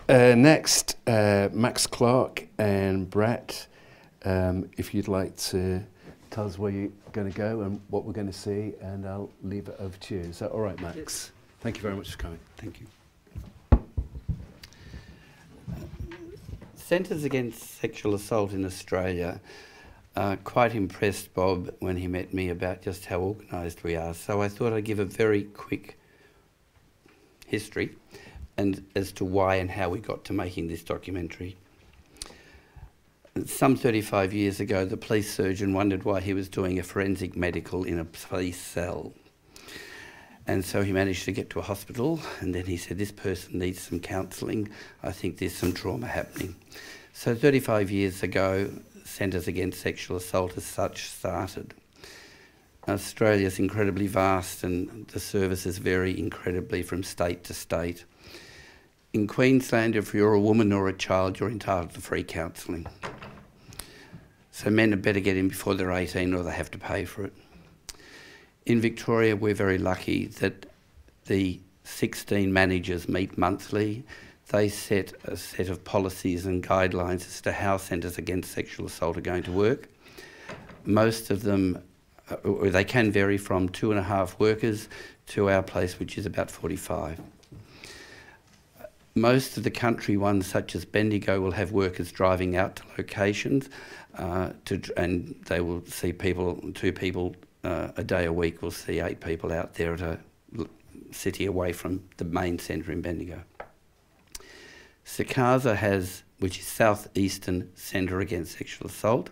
Next, Max Clark and Brett, if you'd like to tell us where you're going to go and what we're going to see, and I'll leave it over to you. Is that all right, Max? Yes. Thank you very much for coming. Thank you. Centres Against Sexual Assault in Australia quite impressed Bob when he met me about just how organised we are. So I thought I'd give a very quick history and as to why and how we got to making this documentary. Some 35 years ago, the police surgeon wondered why he was doing a forensic medical in a police cell. And so he managed to get to a hospital, and then he said, this person needs some counselling. I think there's some trauma happening. So 35 years ago, Centres Against Sexual Assault as such started. Australia's incredibly vast and the services vary incredibly from state to state. In Queensland, if you're a woman or a child, you're entitled to free counselling. So men had better get in before they're 18 or they have to pay for it. In Victoria, we're very lucky that the 16 managers meet monthly. They set a set of policies and guidelines as to how Centres Against Sexual Assault are going to work. Most of them, they can vary from 2.5 workers to our place, which is about 45. Most of the country ones, such as Bendigo, will have workers driving out to locations and they will see people, 2 people a day a week will see 8 people out there at a city away from the main centre in Bendigo. SECASA has, which is South Eastern Centre Against Sexual Assault,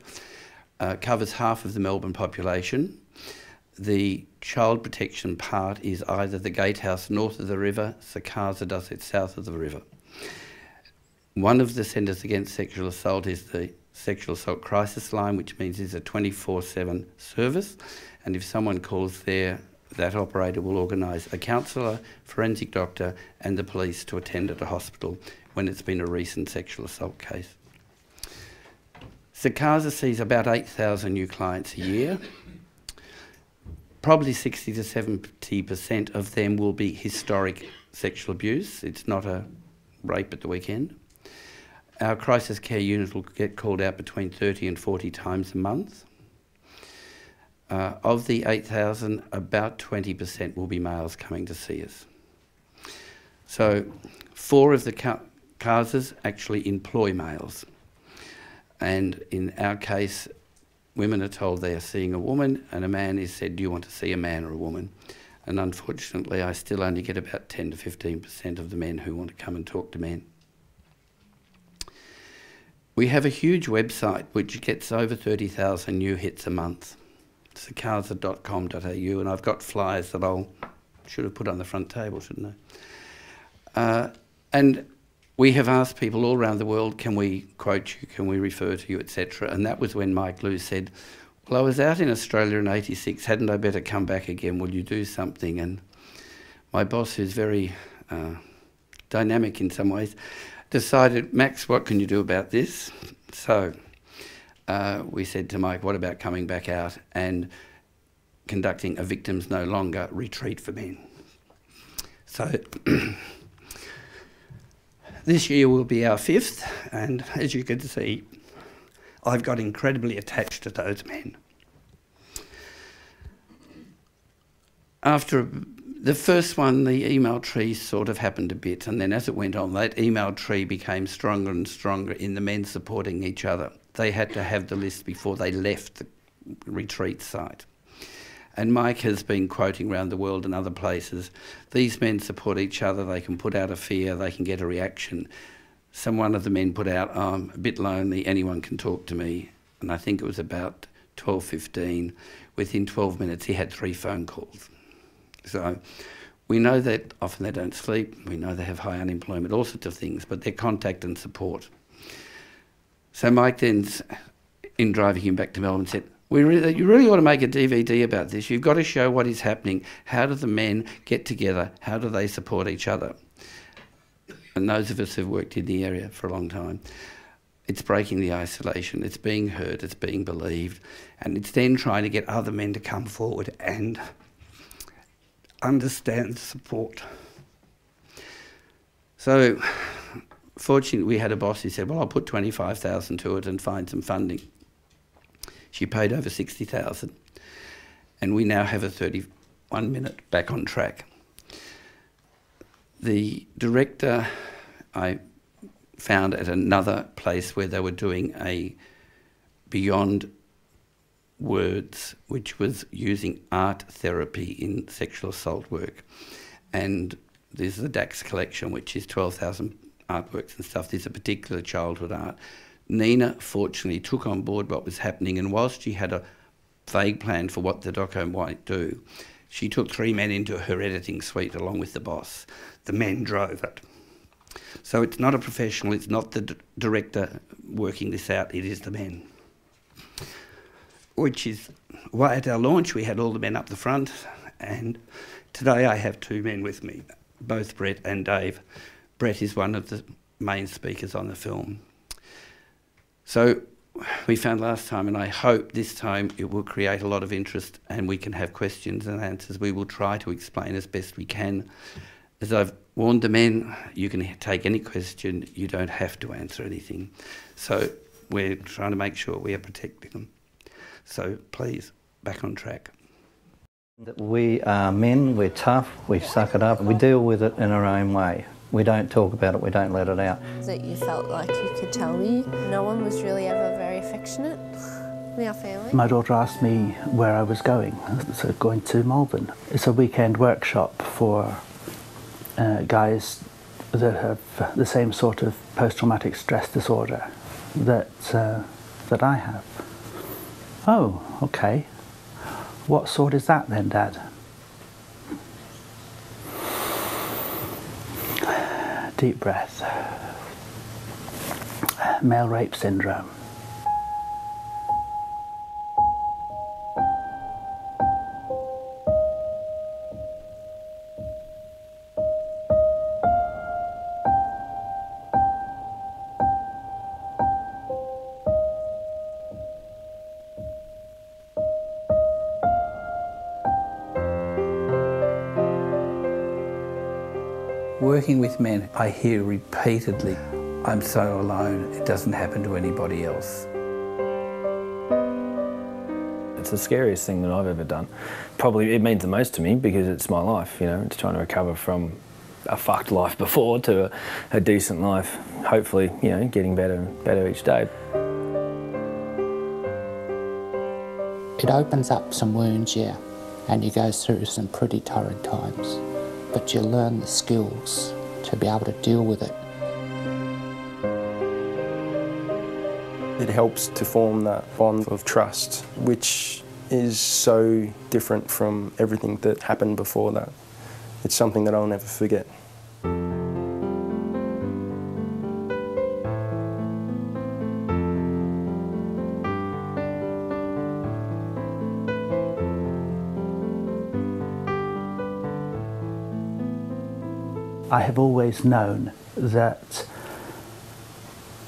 covers half of the Melbourne population. The child protection part is either the gatehouse north of the river, SECASA does it south of the river. One of the Centres Against Sexual Assault is the Sexual Assault Crisis Line, which means it's a 24/7 service, and if someone calls there, that operator will organise a counsellor, forensic doctor and the police to attend at a hospital when it's been a recent sexual assault case. SECASA sees about 8,000 new clients a year. Probably 60 to 70% of them will be historic sexual abuse. It's not a rape at the weekend. Our crisis care unit will get called out between 30 and 40 times a month. Of the 8,000, about 20% will be males coming to see us. So 4 of the CASAs actually employ males. And in our case, women are told they are seeing a woman and a man is said, do you want to see a man or a woman? And unfortunately, I still only get about 10 to 15% of the men who want to come and talk to men. We have a huge website which gets over 30,000 new hits a month. secasa.com.au, and I've got flyers that should have put on the front table, shouldn't I? And we have asked people all around the world, can we quote you, can we refer to you, etc. And that was when Mike Lew said, well, I was out in Australia in '86, hadn't I better come back again, will you do something? And my boss, who's very dynamic in some ways, decided, Max, what can you do about this? So we said to Mike, what about coming back out and conducting a Victims No Longer retreat for men? So this year will be our 5th, and as you can see, I've got incredibly attached to those men. After the first one, the email tree sort of happened a bit, and then as it went on, that email tree became stronger and stronger in the men supporting each other. They had to have the list before they left the retreat site. And Mike has been quoting around the world and other places, these men support each other, they can put out a fear, they can get a reaction. One of the men put out, oh, I'm a bit lonely, anyone can talk to me. And I think it was about 12:15. Within 12 minutes, he had 3 phone calls. So we know that often they don't sleep, we know they have high unemployment, all sorts of things, but they're contact and support. So Mike then, in driving him back to Melbourne, said, you really ought to make a DVD about this. You've got to show what is happening. How do the men get together? How do they support each other? And those of us who've worked in the area for a long time, it's breaking the isolation, it's being heard, it's being believed, and it's then trying to get other men to come forward and understand support. So fortunately, we had a boss who said, well, I'll put 25,000 to it and find some funding. She paid over 60,000, and we now have a 31 minute back on track. The director I found at another place where they were doing a Beyond Words, which was using art therapy in sexual assault work. And there's the DAX collection, which is 12,000 artworks and stuff. There's a particular childhood art. Nina, fortunately, took on board what was happening, and whilst she had a vague plan for what the doco might do, she took 3 men into her editing suite along with the boss. The men drove it. So it's not a professional, it's not the director working this out, it is the men. Which is why at our launch we had all the men up the front, and today I have 2 men with me, both Brett and Dave. Brett is one of the main speakers on the film. So we found last time, and I hope this time it will create a lot of interest and we can have questions and answers. We will try to explain as best we can. As I've warned the men, you can take any question, you don't have to answer anything. So we're trying to make sure we are protecting them. So please, back on track. We are men, we're tough, we suck it up, we deal with it in our own way. We don't talk about it, we don't let it out. That you felt like you could tell me. No one was really ever very affectionate in our family. My daughter asked me where I was going, so going to Malvern. It's a weekend workshop for guys that have the same sort of post-traumatic stress disorder that I have. Oh, okay. What sort is that then, Dad? Deep breath. Male rape syndrome. Working with men, I hear repeatedly, I'm so alone, it doesn't happen to anybody else. It's the scariest thing that I've ever done. Probably it means the most to me because it's my life, you know, it's trying to recover from a fucked life before to a decent life, hopefully, you know, getting better and better each day. It opens up some wounds, yeah, and you go through some pretty torrid times. But you learn the skills to be able to deal with it. It helps to form that bond of trust, which is so different from everything that happened before that. It's something that I'll never forget. I have always known that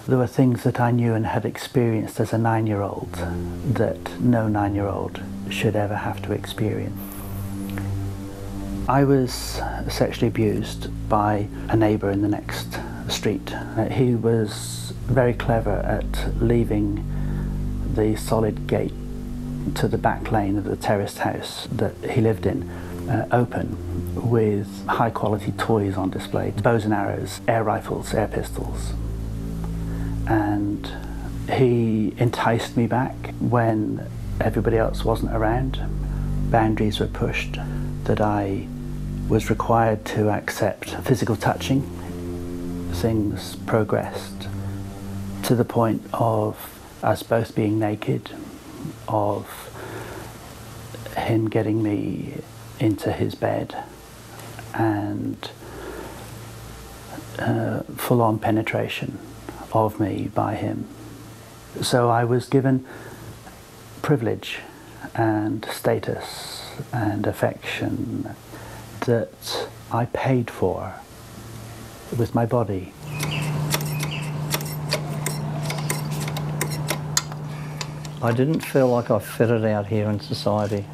there were things that I knew and had experienced as a 9-year-old that no 9-year-old should ever have to experience. I was sexually abused by a neighbour in the next street. He was very clever at leaving the solid gate to the back lane of the terraced house that he lived in open, with high quality toys on display, bows and arrows, air rifles, air pistols. And he enticed me back when everybody else wasn't around. Boundaries were pushed, that I was required to accept physical touching. Things progressed to the point of us both being naked, of him getting me into his bed, and full-on penetration of me by him. So I was given privilege and status and affection that I paid for with my body. I didn't feel like I fitted out here in society.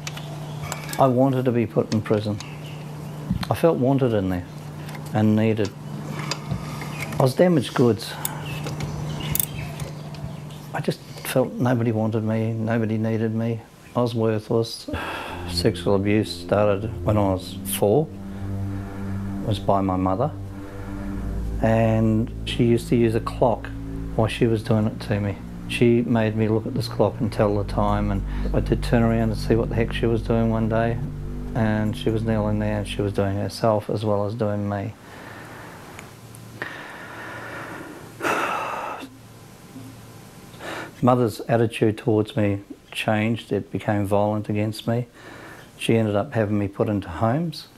I wanted to be put in prison. I felt wanted in there and needed. I was damaged goods. I just felt nobody wanted me, nobody needed me. I was worthless. Sexual abuse started when I was 4. It was by my mother. And she used to use a clock while she was doing it to me. She made me look at this clock and tell the time, and I did turn around and see what the heck she was doing one day, and she was kneeling there and she was doing herself as well as doing me. Mother's attitude towards me changed. It became violent against me. She ended up having me put into homes.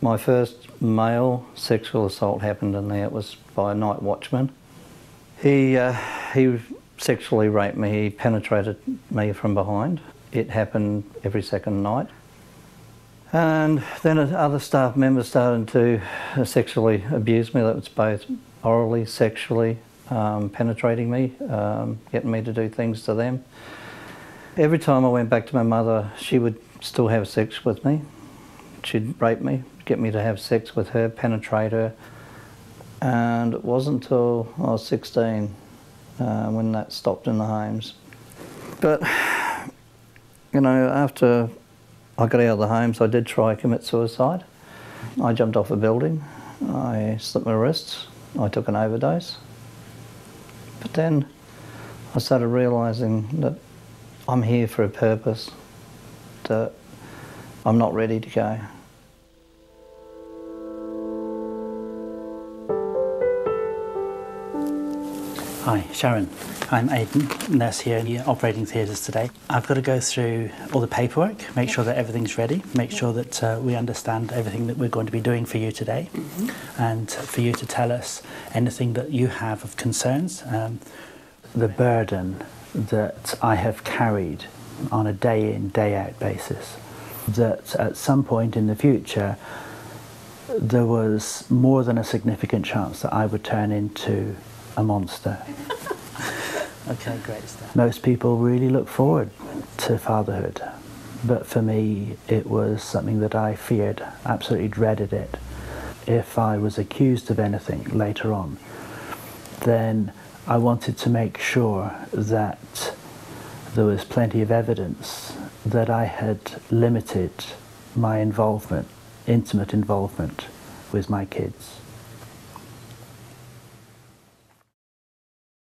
My first male sexual assault happened in there. It was by a night watchman. He sexually raped me. He penetrated me from behind. It happened every second night. And then other staff members started to sexually abuse me. That was both orally, sexually, penetrating me, getting me to do things to them. Every time I went back to my mother, she would still have sex with me. She'd rape me, get me to have sex with her, penetrate her. And it wasn't until I was 16 when that stopped in the homes. But, you know, after I got out of the homes, I did try to commit suicide. I jumped off a building, I slit my wrists, I took an overdose. But then I started realising that I'm here for a purpose, that I'm not ready to go. Hi, Sharon. I'm Aidan, nurse here in the operating theatres today. I've got to go through all the paperwork, make sure that everything's ready, make sure that we understand everything that we're going to be doing for you today, and for you to tell us anything that you have of concerns. The burden that I have carried on a day in, day out basis, that at some point in the future there was more than a significant chance that I would turn into a monster. Okay, great stuff. Most people really look forward to fatherhood, but for me it was something that I feared, absolutely dreaded it. If I was accused of anything later on, then I wanted to make sure that there was plenty of evidence that I had limited my involvement, intimate involvement with my kids.